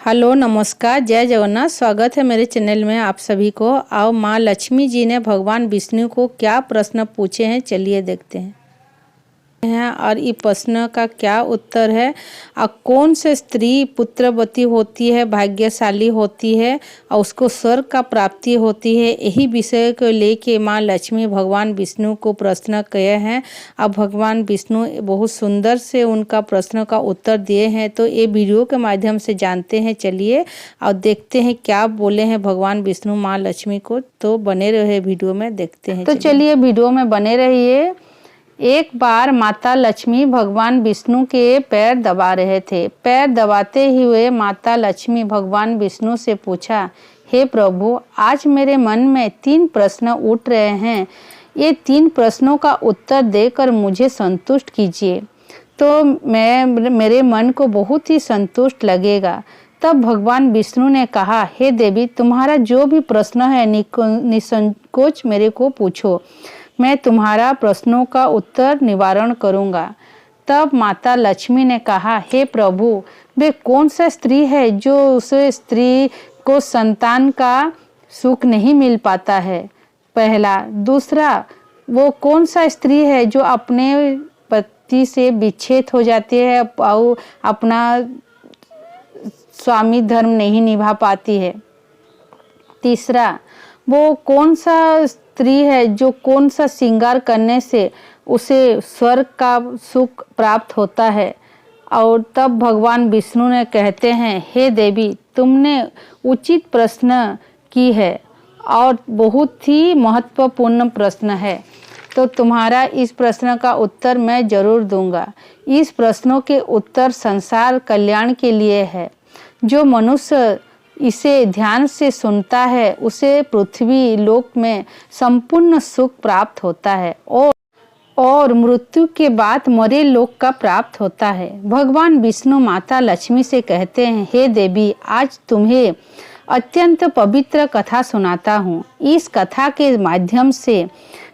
Hello नमस्कार जय जगन्नाथ। स्वागत है मेरे चैनल में आप सभी को। आओ माँ लक्ष्मी जी ने भगवान विष्णु को क्या प्रश्न पूछे हैं, चलिए देखते हैं और इस प्रश्न का क्या उत्तर है। और कौन से स्त्री पुत्रवती होती है, भाग्यशाली होती है और उसको स्वर्ग का प्राप्ति होती है, यही विषय को लेके माँ लक्ष्मी भगवान विष्णु को प्रश्न किए हैं। अब भगवान विष्णु बहुत सुंदर से उनका प्रश्न का उत्तर दिए हैं। तो ये वीडियो के माध्यम से जानते हैं, चलिए और देखते हैं क्या बोले हैं भगवान विष्णु माँ लक्ष्मी को। तो बने रहे वीडियो में, देखते हैं। तो चलिए वीडियो में बने रहिए। एक बार माता लक्ष्मी भगवान विष्णु के पैर दबा रहे थे। पैर दबाते हुए माता लक्ष्मी भगवान विष्णु से पूछा, हे प्रभु, आज मेरे मन में 3 प्रश्न उठ रहे हैं। ये 3 प्रश्नों का उत्तर देकर मुझे संतुष्ट कीजिए, तो मेरे मन को बहुत ही संतुष्ट लगेगा। तब भगवान विष्णु ने कहा, हे देवी, तुम्हारा जो भी प्रश्न है निसंकोच मेरे को पूछो, मैं तुम्हारा प्रश्नों का उत्तर निवारण करूंगा। तब माता लक्ष्मी ने कहा, हे प्रभु, वे कौन सा स्त्री है जो उस स्त्री को संतान का सुख नहीं मिल पाता है, पहला। दूसरा, वो कौन सा स्त्री है जो अपने पति से विच्छेद हो जाती है और अपना स्वामी धर्म नहीं निभा पाती है। तीसरा, वो कौन सा स्त्री है जो कौन सा श्रृंगार करने से उसे स्वर्ग का सुख प्राप्त होता है। और तब भगवान विष्णु ने कहते हैं, हे देवी, तुमने उचित प्रश्न की है और बहुत ही महत्वपूर्ण प्रश्न है, तो तुम्हारा इस प्रश्न का उत्तर मैं जरूर दूंगा। इस प्रश्नों के उत्तर संसार कल्याण के लिए है। जो मनुष्य इसे ध्यान से सुनता है उसे पृथ्वी लोक में संपूर्ण सुख प्राप्त होता है और मृत्यु के बाद मरे लोक का प्राप्त होता है। भगवान विष्णु माता लक्ष्मी से कहते हैं, हे देवी, आज तुम्हें अत्यंत पवित्र कथा सुनाता हूँ। इस कथा के माध्यम से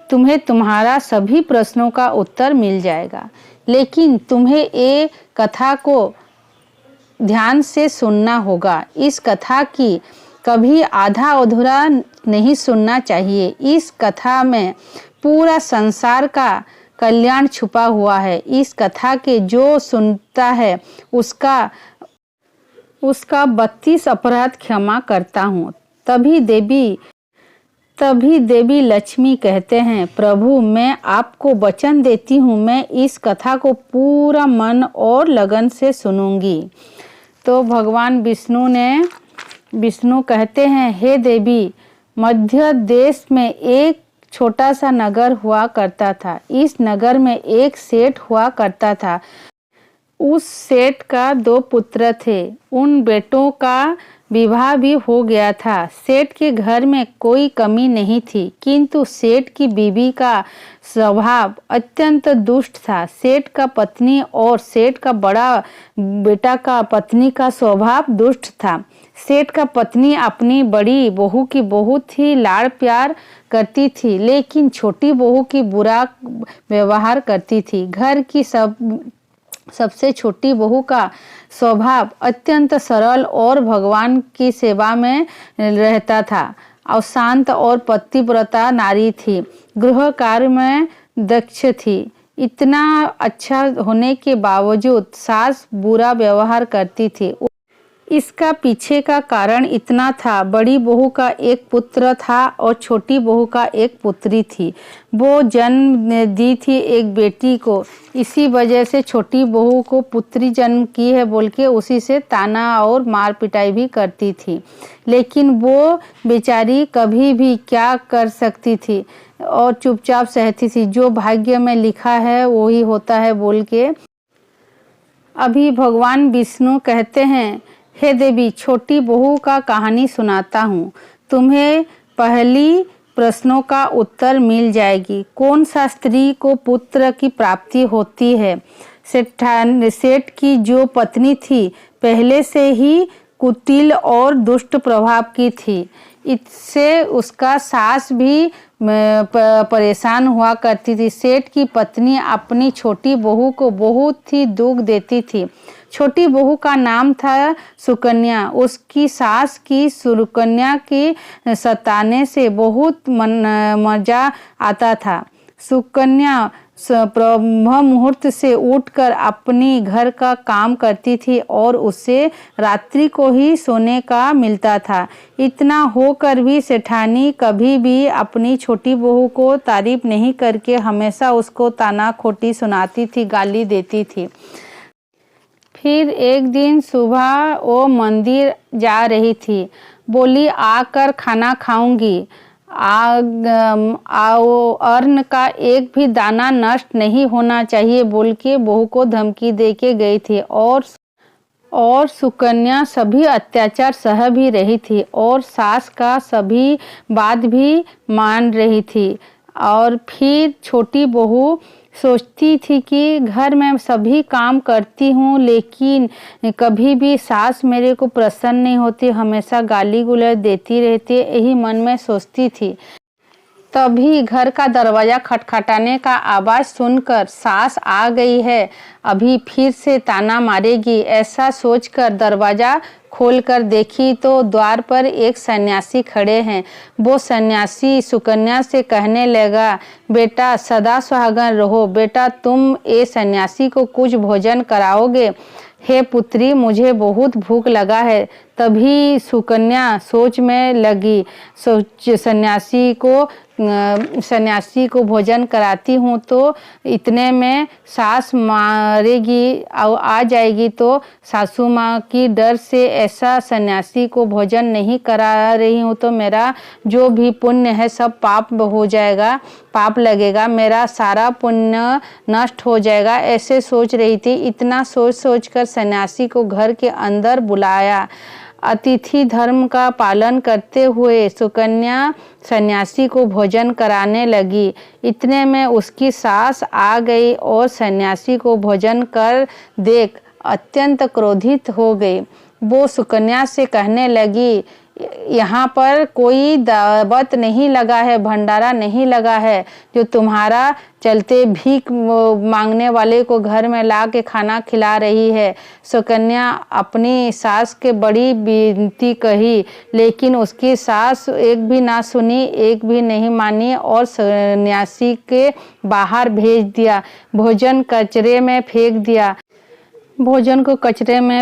तुम्हें तुम्हारा सभी प्रश्नों का उत्तर मिल जाएगा, लेकिन तुम्हें ये कथा को ध्यान से सुनना होगा। इस कथा की कभी आधा अधूरा नहीं सुनना चाहिए। इस कथा में पूरा संसार का कल्याण छुपा हुआ है। इस कथा के जो सुनता है उसका 32 अपराध क्षमा करता हूँ। तभी देवी लक्ष्मी कहते हैं, प्रभु, मैं आपको वचन देती हूँ, मैं इस कथा को पूरा मन और लगन से सुनूंगी। तो भगवान विष्णु कहते हैं, हे देवी, मध्य देश में एक छोटा सा नगर हुआ करता था। इस नगर में एक सेठ हुआ करता था। उस सेठ का 2 पुत्र थे। उन बेटों का विवाह भी हो गया था। सेठ के घर में कोई कमी नहीं थी, किंतु सेठ की बीवी का स्वभाव अत्यंत दुष्ट था। सेठ का पत्नी और सेठ का बड़ा बेटा का पत्नी का स्वभाव दुष्ट था। सेठ का पत्नी अपनी बड़ी बहू की बहुत ही लाड़ प्यार करती थी, लेकिन छोटी बहू की बुरा व्यवहार करती थी। घर की सबसे छोटी बहू का स्वभाव अत्यंत सरल और भगवान की सेवा में रहता था और शांत और पतिव्रता नारी थी। गृह कार्य में दक्ष थी। इतना अच्छा होने के बावजूद सास बुरा व्यवहार करती थी। इसका पीछे का कारण इतना था, बड़ी बहू का एक पुत्र था और छोटी बहू का एक पुत्री थी। वो जन्म दी थी एक बेटी को। इसी वजह से छोटी बहू को पुत्री जन्म की है बोल के उसी से ताना और मार पिटाई भी करती थी, लेकिन वो बेचारी कभी भी क्या कर सकती थी और चुपचाप सहती थी। जो भाग्य में लिखा है वही होता है बोल के। अभी भगवान विष्णु कहते हैं, हे देवी, छोटी बहू का कहानी सुनाता हूँ। तुम्हें पहली प्रश्नों का उत्तर मिल जाएगी। कौन सा स्त्री को पुत्र की प्राप्ति होती है? सेठ की जो पत्नी थी पहले से ही कुटिल और दुष्ट प्रभाव की थी। इससे उसका सास भी परेशान हुआ करती थी। सेठ की पत्नी अपनी छोटी बहू को बहुत ही दुख देती थी। छोटी बहू का नाम था सुकन्या। उसकी सास की सुकन्या की सताने से बहुत मजा आता था। सुकन्या ब्रह्म मुहूर्त से उठकर अपनी घर का काम करती थी और उसे रात्रि को ही सोने का मिलता था। इतना होकर भी सेठानी कभी भी अपनी छोटी बहू को तारीफ नहीं करके हमेशा उसको ताना खोटी सुनाती थी, गाली देती थी। फिर एक दिन सुबह वो मंदिर जा रही थी। बोली, आकर खाना खाऊंगी। अन्न का एक भी दाना नष्ट नहीं होना चाहिए बोल के बहू को धमकी दे के गई थी। और सुकन्या सभी अत्याचार सह भी रही थी और सास का सभी बात भी मान रही थी। और फिर छोटी बहू सोचती थी कि घर में सभी काम करती हूँ लेकिन कभी भी सास मेरे को प्रसन्न नहीं होती, हमेशा गाली गुलज देती रहती है, यही मन में सोचती थी। तभी घर का दरवाजा खटखटाने का आवाज़ सुनकर सास आ गई है, अभी फिर से ताना मारेगी, ऐसा सोचकर दरवाज़ा खोलकर देखी तो द्वार पर एक सन्यासी खड़े हैं। वो सन्यासी सुकन्या से कहने लगा, बेटा सदा सुहागन रहो। बेटा तुम ये सन्यासी को कुछ भोजन कराओगे? हे पुत्री, मुझे बहुत भूख लगा है। तभी सुकन्या सोच में लगी, सन्यासी को भोजन कराती हूँ तो इतने में सास मारेगी आ जाएगी, तो सासू माँ की डर से ऐसा सन्यासी को भोजन नहीं करा रही हूँ तो मेरा जो भी पुण्य है सब पाप हो जाएगा, पाप लगेगा, मेरा सारा पुण्य नष्ट हो जाएगा, ऐसे सोच रही थी। इतना सोच कर सन्यासी को घर के अंदर बुलाया। अतिथि धर्म का पालन करते हुए सुकन्या सन्यासी को भोजन कराने लगी। इतने में उसकी सास आ गई और सन्यासी को भोजन कर देख अत्यंत क्रोधित हो गई। वो सुकन्या से कहने लगी, यहाँ पर कोई दावत नहीं लगा है, भंडारा नहीं लगा है जो तुम्हारा चलते भीख मांगने वाले को घर में ला के खाना खिला रही है। सुकन्या अपनी सास के बड़ी विनती कही लेकिन उसकी सास एक भी ना सुनी, एक भी नहीं मानी और सन्यासी के बाहर भेज दिया। भोजन को कचरे में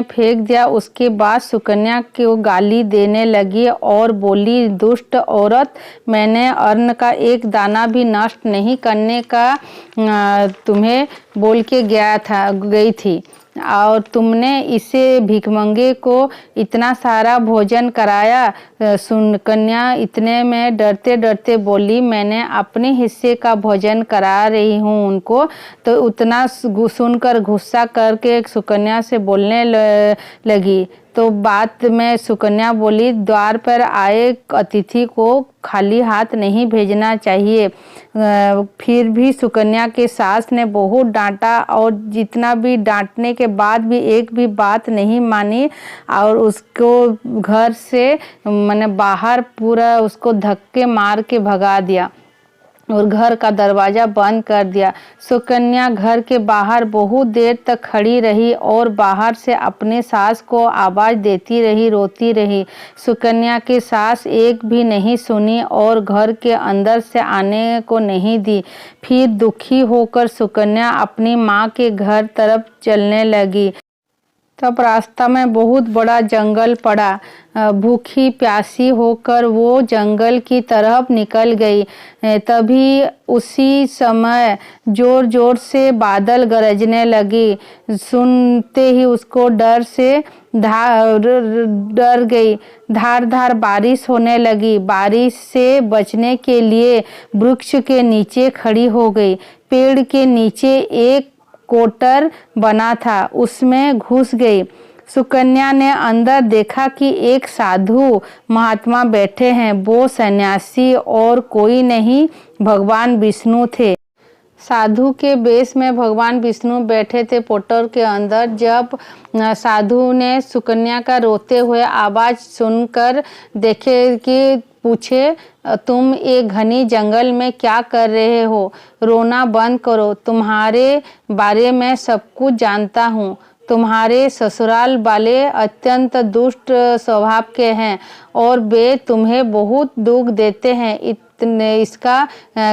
फेंक दिया। उसके बाद सुकन्या को गाली देने लगी और बोली, दुष्ट औरत, मैंने अन्न का एक दाना भी नष्ट नहीं करने का तुम्हें बोल के गई थी और तुमने इसे भिखमंगे को इतना सारा भोजन कराया। सुकन्या इतने में डरते डरते बोली, मैंने अपने हिस्से का भोजन करा रही हूँ उनको। तो उतना सुनकर गुस्सा करके सुकन्या से बोलने लगी। तो बाद में सुकन्या बोली, द्वार पर आए अतिथि को खाली हाथ नहीं भेजना चाहिए। फिर भी सुकन्या के सास ने बहुत डांटा और जितना भी डांटने के बाद भी एक भी बात नहीं मानी और उसको घर से मैंने बाहर पूरा उसको धक्के मार के भगा दिया और घर का दरवाज़ा बंद कर दिया। सुकन्या घर के बाहर बहुत देर तक खड़ी रही और बाहर से अपने सास को आवाज़ देती रही, रोती रही। सुकन्या की सास एक भी नहीं सुनी और घर के अंदर से आने को नहीं दी। फिर दुखी होकर सुकन्या अपनी माँ के घर तरफ चलने लगी। तब रास्ता में बहुत बड़ा जंगल पड़ा। भूखी प्यासी होकर वो जंगल की तरफ निकल गई। तभी उसी समय जोर जोर से बादल गरजने लगी। सुनते ही उसको डर गई। धार धार बारिश होने लगी। बारिश से बचने के लिए वृक्ष के नीचे खड़ी हो गई। पेड़ के नीचे एक कोटर बना था, उसमें घुस गई। सुकन्या ने अंदर देखा कि एक साधु महात्मा बैठे हैं। वो सन्यासी और कोई नहीं, भगवान विष्णु थे। साधु के वेश में भगवान विष्णु बैठे थे पोटर के अंदर। जब साधु ने सुकन्या का रोते हुए आवाज़ सुनकर देखे कि पूछे, तुम एक घनी जंगल में क्या कर रहे हो? रोना बंद करो, तुम्हारे बारे में सब कुछ जानता हूँ। तुम्हारे ससुराल वाले अत्यंत दुष्ट स्वभाव के हैं और वे तुम्हें बहुत दुख देते हैं। इसका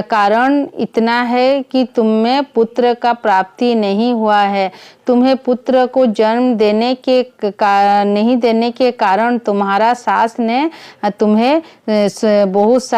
कारण इतना है कि तुम्हें पुत्र का प्राप्ति नहीं हुआ है। तुम्हें पुत्र को जन्म नहीं देने के कारण तुम्हारा सास ने तुम्हें बहुत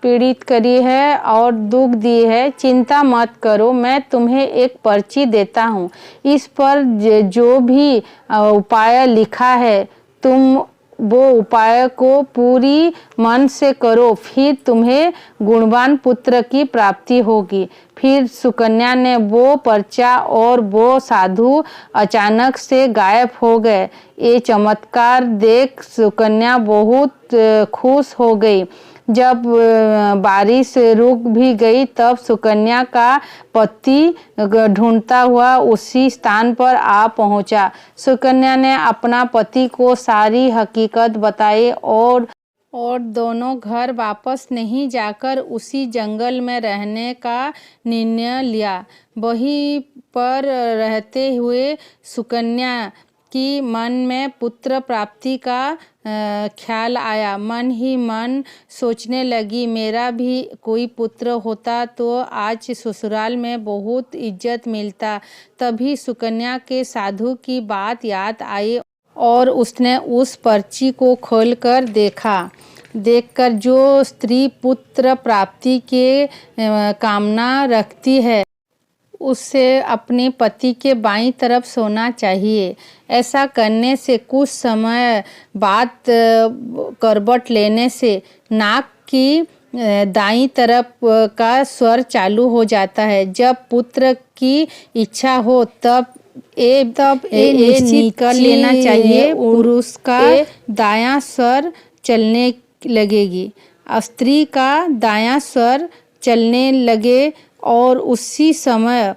पीड़ित करी है और दुख दी है। चिंता मत करो, मैं तुम्हें एक पर्ची देता हूँ। इस पर जो भी उपाय लिखा है तुम वो उपाय को पूरी मन से करो, फिर तुम्हें गुणवान पुत्र की प्राप्ति होगी। फिर सुकन्या ने वो पर्चा और वो साधु अचानक से गायब हो गए। ये चमत्कार देख सुकन्या बहुत खुश हो गई। जब बारिश रुक भी गई तब सुकन्या का पति ढूंढता हुआ उसी स्थान पर आ पहुंचा। सुकन्या ने अपना पति को सारी हकीकत बताई और दोनों घर वापस नहीं जाकर उसी जंगल में रहने का निर्णय लिया। वहीं पर रहते हुए सुकन्या कि मन में पुत्र प्राप्ति का ख्याल आया। मन ही मन सोचने लगी, मेरा भी कोई पुत्र होता तो आज ससुराल में बहुत इज्जत मिलता। तभी सुकन्या के साधु की बात याद आई और उसने उस पर्ची को खोलकर देखकर जो स्त्री पुत्र प्राप्ति के कामना रखती है उससे अपने पति के बाईं तरफ सोना चाहिए। ऐसा करने से कुछ समय बाद करवट लेने से नाक की दाईं तरफ का स्वर चालू हो जाता है। जब पुत्र की इच्छा हो तब निश्चित कर लेना चाहिए, पुरुष का दायां स्वर चलने लगेगी, स्त्री का दायां स्वर चलने लगे और उसी समय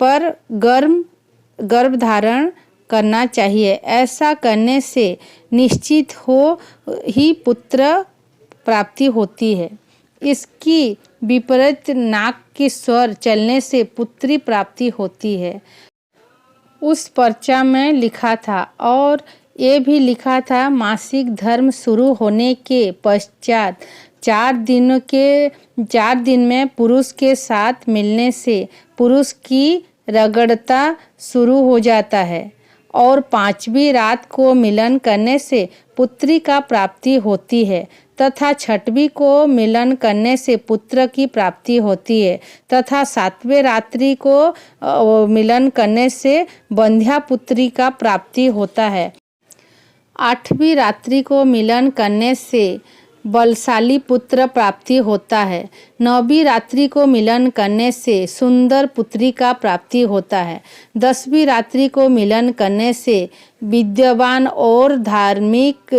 पर गर्भ धारण करना चाहिए। ऐसा करने से निश्चित ही पुत्र प्राप्ति होती है। इसकी विपरीत नाक की स्वर चलने से पुत्री प्राप्ति होती है। उस पर्चा में लिखा था और ये भी लिखा था, मासिक धर्म शुरू होने के पश्चात 4 दिन में पुरुष के साथ मिलने से पुरुष की रगड़ता शुरू हो जाता है और 5वीं रात को मिलन करने से पुत्री का प्राप्ति होती है तथा 6वीं को मिलन करने से पुत्र की प्राप्ति होती है तथा 7वें रात्रि को मिलन करने से बंध्या पुत्री का प्राप्ति होता है। 8वीं रात्रि को मिलन करने से बलशाली पुत्र प्राप्ति होता है। 9वीं रात्रि को मिलन करने से सुंदर पुत्री का प्राप्ति होता है। 10वीं रात्रि को मिलन करने से विद्यावान और धार्मिक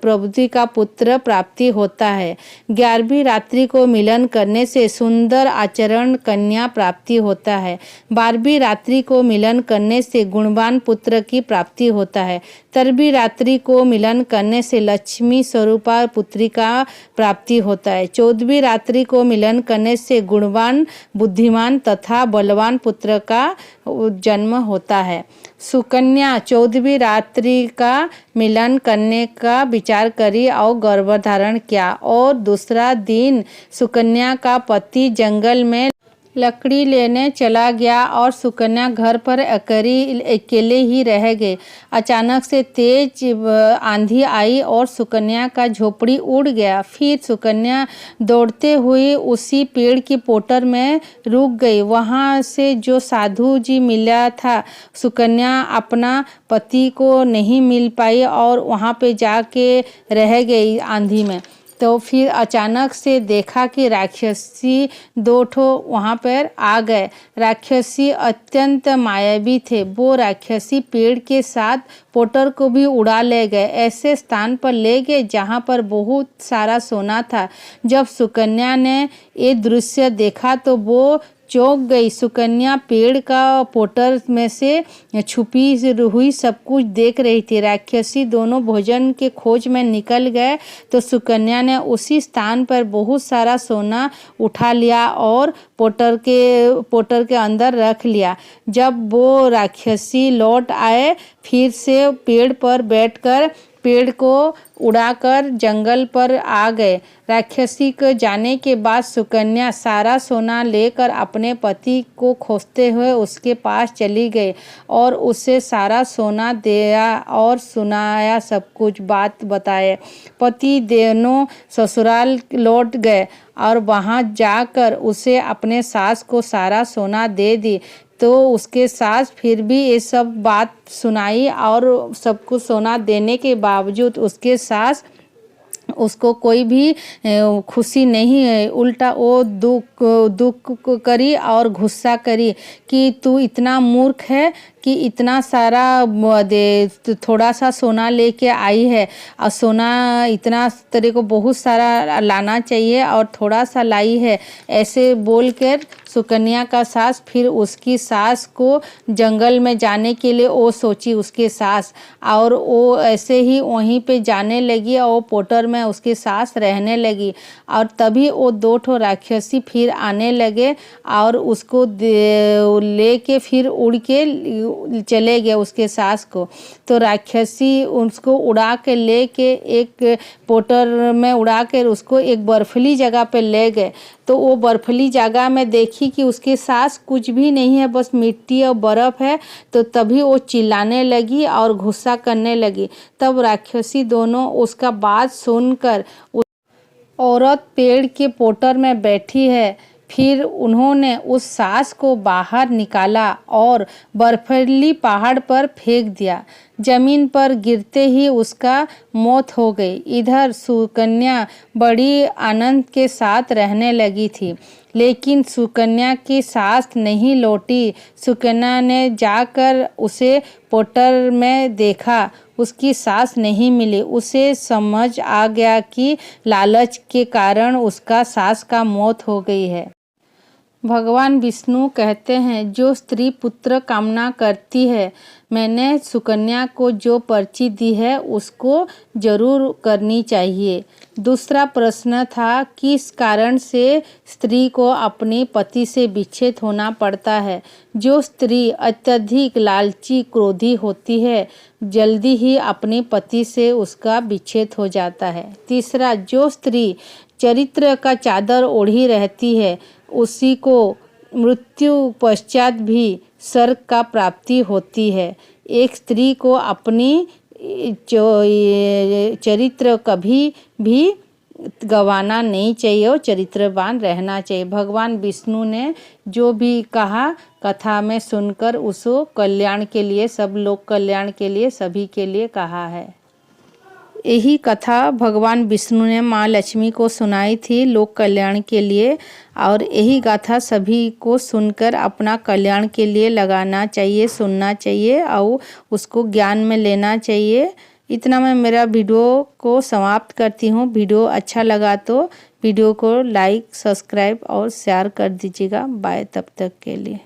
प्रवृत्ति का पुत्र प्राप्ति होता है। 11वीं रात्रि को मिलन करने से सुंदर आचरण कन्या प्राप्ति होता है। 12वीं रात्रि को मिलन करने से गुणवान पुत्र की प्राप्ति होता है। 13वीं रात्रि को मिलन करने से लक्ष्मी स्वरूपा पुत्री का प्राप्ति होता है। 14वीं रात्रि को मिलन करने से गुणवान, बुद्धिमान तथा बलवान पुत्र का जन्म होता है। सुकन्या 14वीं रात्रि का मिलन करने का विचार करी और गर्भधारण किया और दूसरा दिन सुकन्या का पति जंगल में लकड़ी लेने चला गया और सुकन्या घर पर अकेले ही रह गई। अचानक से तेज आंधी आई और सुकन्या का झोपड़ी उड़ गया। फिर सुकन्या दौड़ते हुए उसी पेड़ की पोटर में रुक गई। वहाँ से जो साधु जी मिला था, सुकन्या अपना पति को नहीं मिल पाई और वहाँ पे जाके रह गई आंधी में। तो फिर अचानक से देखा कि राक्षसी 2 ठो वहाँ पर आ गए। राक्षसी अत्यंत मायावी थे। वो राक्षसी पेड़ के साथ पोटर को भी उड़ा ले गए। ऐसे स्थान पर ले गए जहाँ पर बहुत सारा सोना था। जब सुकन्या ने ये दृश्य देखा तो वो चौंक गई। सुकन्या पेड़ का पोटर में से छुपी हुई सब कुछ देख रही थी। राक्षसी दोनों भोजन के खोज में निकल गए तो सुकन्या ने उसी स्थान पर बहुत सारा सोना उठा लिया और पोटर के अंदर रख लिया। जब वो राक्षसी लौट आए फिर से पेड़ पर बैठकर पेड़ को उड़ाकर जंगल पर आ गए। राक्षसी के जाने के बाद सुकन्या सारा सोना लेकर अपने पति को खोजते हुए उसके पास चली गई और उसे सारा सोना दिया और सुनाया, सब कुछ बात बताए। पति दोनों ससुराल लौट गए और वहां जाकर उसे अपने सास को सारा सोना दे दी। तो उसके सास फिर भी ये सब बात सुनाई और सब कुछ सोना देने के बावजूद उसके सास उसको कोई भी खुशी नहीं है, उल्टा वो दुख करी और गुस्सा करी कि तू इतना मूर्ख है कि इतना सारा थोड़ा सा सोना लेके आई है और सोना इतना तेरे को बहुत सारा लाना चाहिए और थोड़ा सा लाई है। ऐसे बोलकर सुकन्या का सास फिर उसकी सास को जंगल में जाने के लिए वो सोची उसके सास, और वो ऐसे ही वहीं पे जाने लगी और वो पोटर में उसकी सास रहने लगी। और तभी वो दो ठो राक्षसी फिर आने लगे और उसको लेके फिर उड़ के चले गए उसके सास को। तो राक्षसी उसको उड़ा के लेके एक पोटर में उड़ा कर उसको एक बर्फीली जगह पे ले गए। तो वो बर्फीली जगह में देखी कि उसके सास कुछ भी नहीं है, बस मिट्टी और बर्फ है। तो तभी वो चिल्लाने लगी और गुस्सा करने लगी। तब राक्षसी दोनों उसका बात सुनकर, औरत पेड़ के पोटर में बैठी है, फिर उन्होंने उस सास को बाहर निकाला और बर्फीली पहाड़ पर फेंक दिया। जमीन पर गिरते ही उसका मौत हो गई। इधर सुकन्या बड़ी आनंद के साथ रहने लगी थी, लेकिन सुकन्या की सास नहीं लौटी। सुकन्या ने जाकर उसे पोटर में देखा, उसकी सास नहीं मिली। उसे समझ आ गया कि लालच के कारण उसका सास का मौत हो गई है। भगवान विष्णु कहते हैं, जो स्त्री पुत्र कामना करती है, मैंने सुकन्या को जो पर्ची दी है उसको जरूर करनी चाहिए। दूसरा प्रश्न था, किस कारण से स्त्री को अपने पति से विच्छेद होना पड़ता है। जो स्त्री अत्यधिक लालची क्रोधी होती है, जल्दी ही अपने पति से उसका विच्छेद हो जाता है। तीसरा, जो स्त्री चरित्र का चादर ओढ़ी रहती है, उसी को मृत्यु पश्चात भी स्वर्ग का प्राप्ति होती है। एक स्त्री को अपनी चरित्र कभी भी गंवाना नहीं चाहिए और चरित्रवान रहना चाहिए। भगवान विष्णु ने जो भी कहा कथा में सुनकर उसको कल्याण के लिए, सब लोग कल्याण के लिए, सभी के लिए कहा है। यही कथा भगवान विष्णु ने माँ लक्ष्मी को सुनाई थी लोक कल्याण के लिए, और यही गाथा सभी को सुनकर अपना कल्याण के लिए लगाना चाहिए, सुनना चाहिए और उसको ज्ञान में लेना चाहिए। इतना मैं मेरा वीडियो को समाप्त करती हूँ। वीडियो अच्छा लगा तो वीडियो को लाइक, सब्सक्राइब और शेयर कर दीजिएगा। बाय, तब तक के लिए।